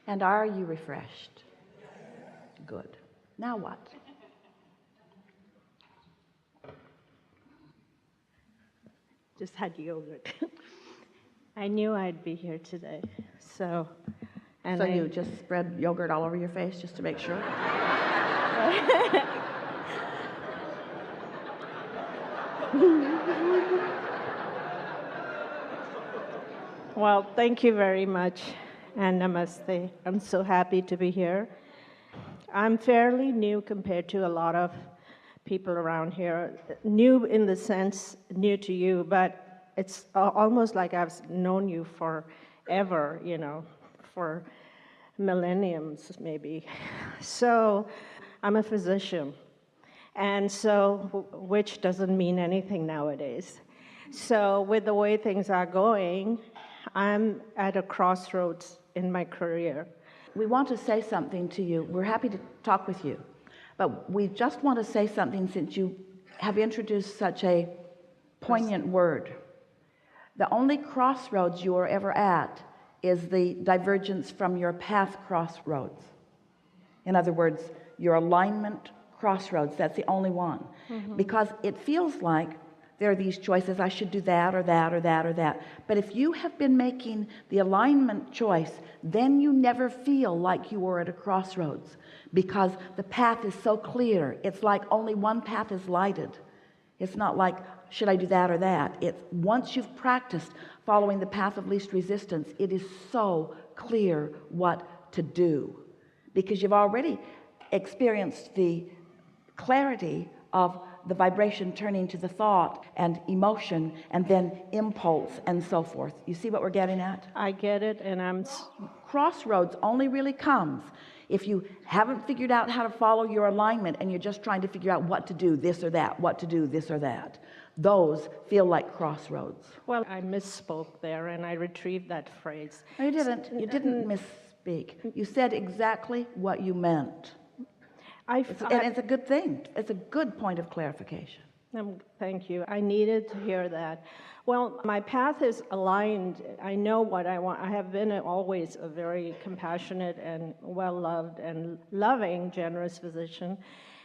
And are you refreshed? Good. Now what? Just had yogurt. I knew I'd be here today, so you just spread yogurt all over your face just to make sure? Well, thank you very much, and namaste. I'm so happy to be here. I'm fairly new compared to a lot of people around here. New in the sense, new to you, but it's almost like I've known you forever, for millenniums maybe. So I'm a physician, and so, which doesn't mean anything nowadays. So with the way things are going, I'm at a crossroads in my career. We want to say something to you. We're happy to talk with you, but we just want to say something since you have introduced such a poignant word. The only crossroads you are ever at is the divergence from your path crossroads. In other words, your alignment crossroads. That's the only one. Because it feels like there are these choices. I should do that or that or that or that. But if you have been making the alignment choice, then you never feel like you were at a crossroads, because the path is so clear. It's like only one path is lighted. It's not like, should I do that or that? It's once you've practiced following the path of least resistance, it is so clear what to do, because you've already experienced the clarity of the vibration turning to the thought and emotion and then impulse and so forth. You see what we're getting at? I get it, and Crossroads only really comes if you haven't figured out how to follow your alignment and you're just trying to figure out what to do, this or that, what to do, this or that. Those feel like crossroads. Well, I misspoke there, and I retrieved that phrase. No, you didn't. You didn't misspeak. You said exactly what you meant. And it's a good thing. It's a good point of clarification. Thank you. I needed to hear that. Well, my path is aligned. I know what I want. I have been always a very compassionate and well-loved and loving, generous physician.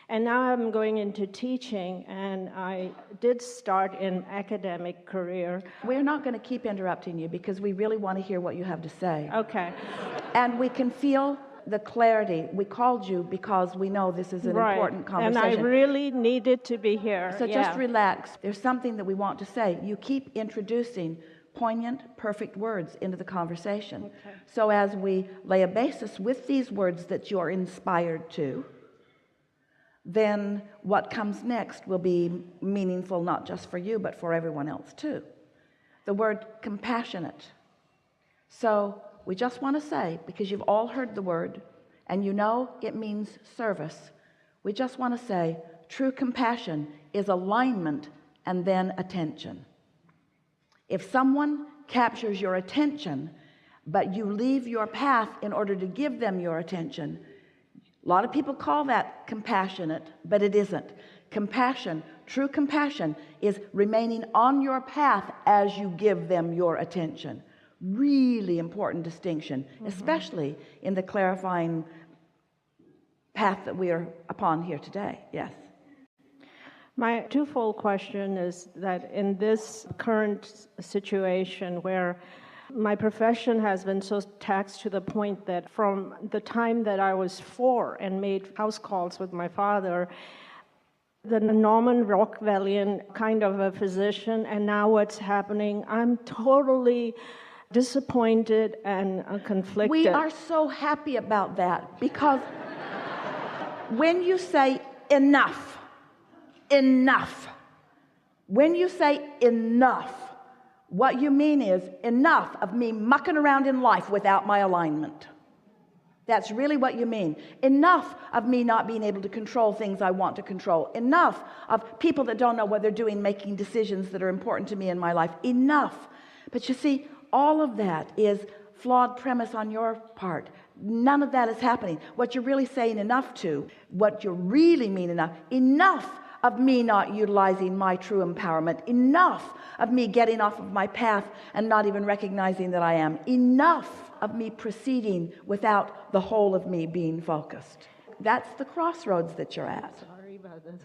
And now I'm going into teaching, and I did start in academic career. We're not going to keep interrupting you because we really want to hear what you have to say. Okay. And we can feel the clarity. We called you because we know this is an important conversation. And I really needed to be here. So just relax. There's something that we want to say. You keep introducing poignant, perfect words into the conversation. Okay. So as we lay a basis with these words that you're inspired to, then what comes next will be meaningful not just for you but for everyone else too. The word compassionate. So we just want to say, because you've all heard the word and you know it means service, we just want to say true compassion is alignment and then attention. If someone captures your attention but you leave your path in order to give them your attention, a lot of people call that compassionate, but it isn't. Compassion, true compassion, is remaining on your path as you give them your attention. Really important distinction, especially in the clarifying path that we are upon here today. Yes. My twofold question is that in this current situation where my profession has been so taxed to the point that from the time that I was 4 and made house calls with my father, the Norman Rockwellian kind of a physician, and now what's happening, I'm totally disappointed and conflicted. We are so happy about that, because when you say enough, when you say enough, what you mean is enough of me mucking around in life without my alignment. That's really what you mean. Enough of me not being able to control things I want to control. Enough of people that don't know what they're doing, making decisions that are important to me in my life. Enough. But you see, all of that is flawed premise on your part. None of that is happening. What you're really saying enough to, what you really mean enough of me not utilizing my true empowerment, enough of me getting off of my path and not even recognizing that I am, enough of me proceeding without the whole of me being focused. That's the crossroads that you're at. Sorry about this.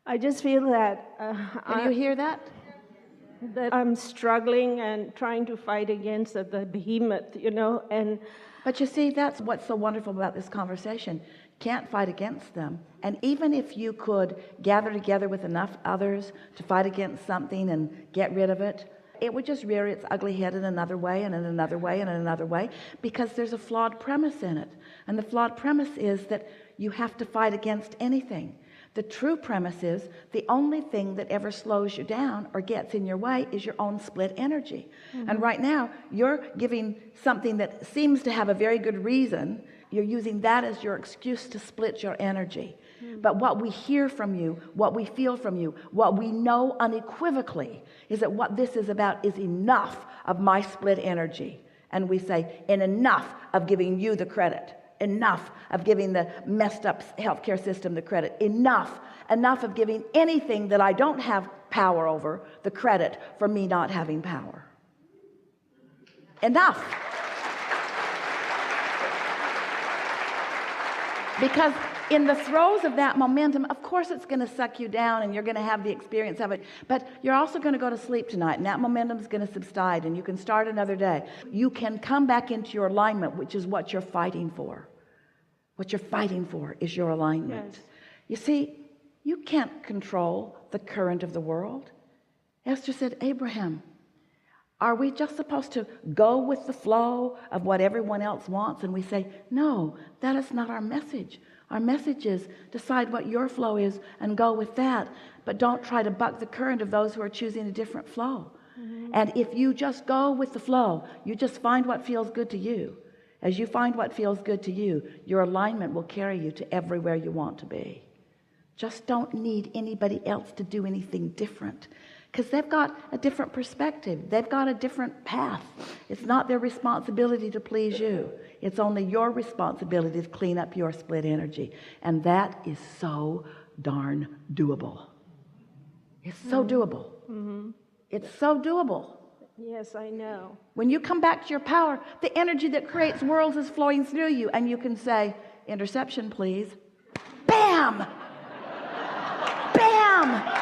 I just feel that Can you hear that? that I'm struggling and trying to fight against the behemoth, and But you see, that's what's so wonderful about this conversation. Can't fight against them. And even if you could gather together with enough others to fight against something and get rid of it, it would just rear its ugly head in another way and in another way and in another way, because there's a flawed premise in it. And the flawed premise is that you have to fight against anything. The true premise is the only thing that ever slows you down or gets in your way is your own split energy. And right now you're giving something that seems to have a very good reason. You're using that as your excuse to split your energy. But what we hear from you, what we feel from you, what we know unequivocally is that what this is about is enough of my split energy. And we say, and enough of giving you the credit. Enough of giving the messed up healthcare system the credit. Enough of giving anything that I don't have power over the credit for me not having power. Enough. Because in the throes of that momentum, of course it's going to suck you down and you're going to have the experience of it, but you're also going to go to sleep tonight, and that momentum is going to subside and you can start another day. You can come back into your alignment, which is what you're fighting for. What you're fighting for is your alignment. Yes. You see, you can't control the current of the world. Esther said, Abraham, are we just supposed to go with the flow of what everyone else wants? And we say, no, that is not our message. Our message is decide what your flow is and go with that, but don't try to buck the current of those who are choosing a different flow. And if you just go with the flow, you just find what feels good to you. As you find what feels good to you, your alignment will carry you to everywhere you want to be. Just don't need anybody else to do anything different, because they've got a different perspective. They've got a different path. It's not their responsibility to please you. It's only your responsibility to clean up your split energy. And that is so darn doable. It's so doable. It's so doable. yes, I know. When you come back to your power, the energy that creates worlds is flowing through you, and you can say, interception, please. Bam! Bam!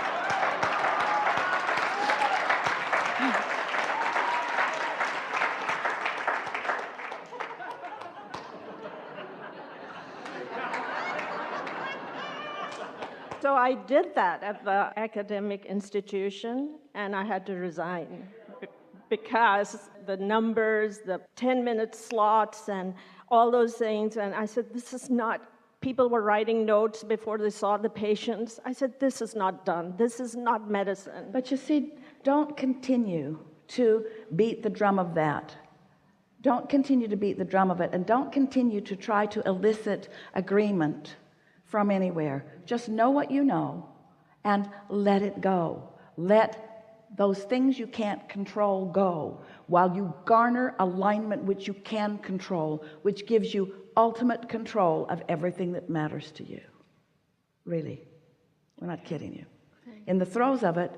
So I did that at the academic institution, and I had to resign because the numbers, the 10-minute slots, and all those things. And I said, this is not, people were writing notes before they saw the patients. I said, this is not done. This is not medicine. But you see, don't continue to beat the drum of that. Don't continue to beat the drum of it, and don't continue to try to elicit agreement from anywhere. Just know what you know and let it go. Let those things you can't control go while you garner alignment which you can control, which gives you ultimate control of everything that matters to you. Really, we're not kidding you. In the throes of it,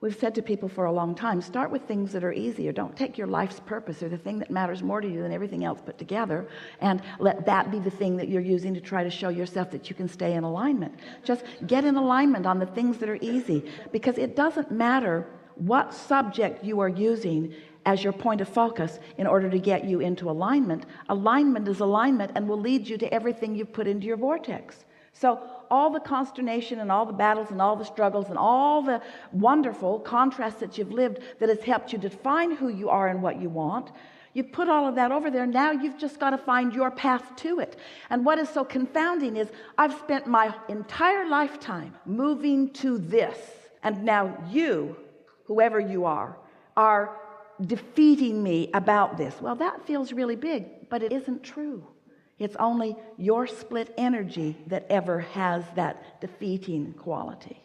we've said to people for a long time, start with things that are easier. Don't take your life's purpose or the thing that matters more to you than everything else put together and let that be the thing that you're using to try to show yourself that you can stay in alignment. Just get in alignment on the things that are easy, because it doesn't matter what subject you are using as your point of focus in order to get you into alignment. Alignment is alignment and will lead you to everything you've put into your vortex. So all the consternation and all the battles and all the struggles and all the wonderful contrasts that you've lived that has helped you define who you are and what you want, you've put all of that over there. Now you've just got to find your path to it. And what is so confounding is I've spent my entire lifetime moving to this, and now you, whoever you are defeating me about this. Well, that feels really big, but it isn't true. It's only your split energy that ever has that defeating quality,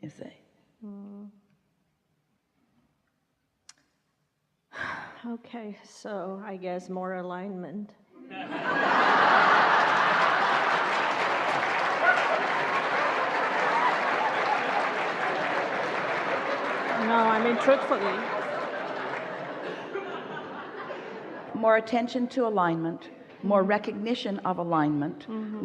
you see. Okay, so I guess more alignment. No, I mean, truthfully. more attention to alignment, more recognition of alignment,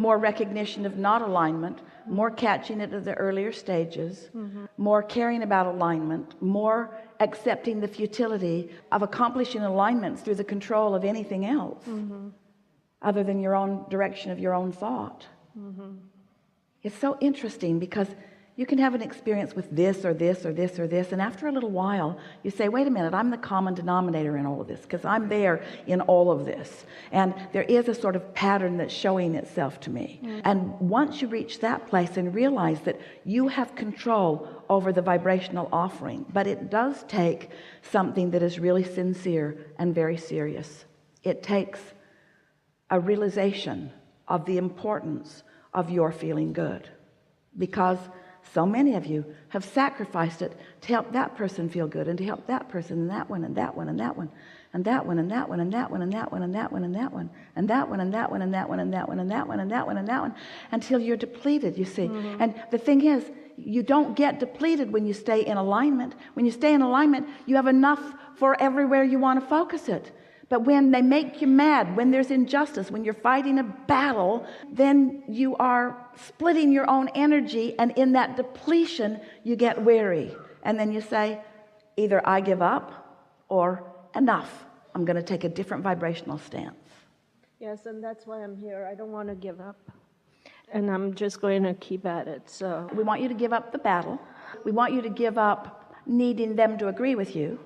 more recognition of not alignment, more catching it at the earlier stages, more caring about alignment, more accepting the futility of accomplishing alignments through the control of anything else other than your own direction of your own thought. It's so interesting because you can have an experience with this or this or this or this, and after a little while you say, wait a minute, I'm the common denominator in all of this because I'm there in all of this, and there is a sort of pattern that's showing itself to me. And once you reach that place and realize that you have control over the vibrational offering, but it does take something that is really sincere and very serious. It takes a realization of the importance of your feeling good, because so many of you have sacrificed it to help that person feel good, and to help that person, and that one, and that one, and that one, and that one, and that one, and that one, and that one, and that one, and that one, and that one, and that one, and that one, and that one, and that one, and that one, and that one, until you're depleted, you see. And the thing is, you don't get depleted when you stay in alignment. When you stay in alignment, you have enough for everywhere you want to focus it. But when they make you mad, when there's injustice, when you're fighting a battle, then you are splitting your own energy, and in that depletion you get weary, and then you say, either I give up or enough, I'm going to take a different vibrational stance. Yes, and that's why I'm here. I don't want to give up, and I'm just going to keep at it. So we want you to give up the battle. We want you to give up needing them to agree with you.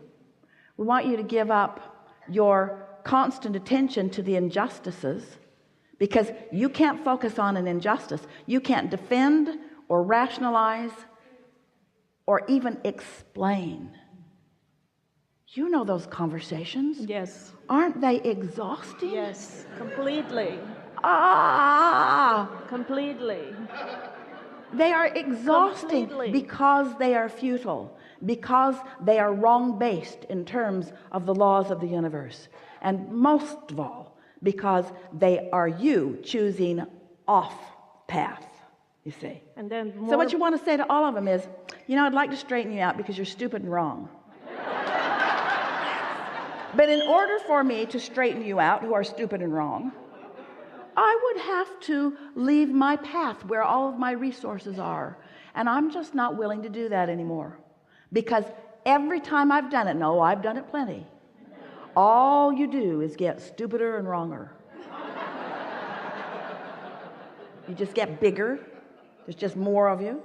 We want you to give up your constant attention to the injustices, because you can't focus on an injustice. You can't defend or rationalize or even explain. You know those conversations. yes, Aren't they exhausting? yes, completely, completely. They are exhausting Completely. because they are futile, because they are wrong-based in terms of the laws of the universe, and most of all, because they are you choosing off path, you see. And then So what you want to say to all of them is, you know, I'd like to straighten you out because you're stupid and wrong. But in order for me to straighten you out, who are stupid and wrong, I would have to leave my path where all of my resources are. And I'm just not willing to do that anymore. Because every time I've done it, no, I've done it plenty, all you do is get stupider and wronger. You just get bigger. There's just more of you.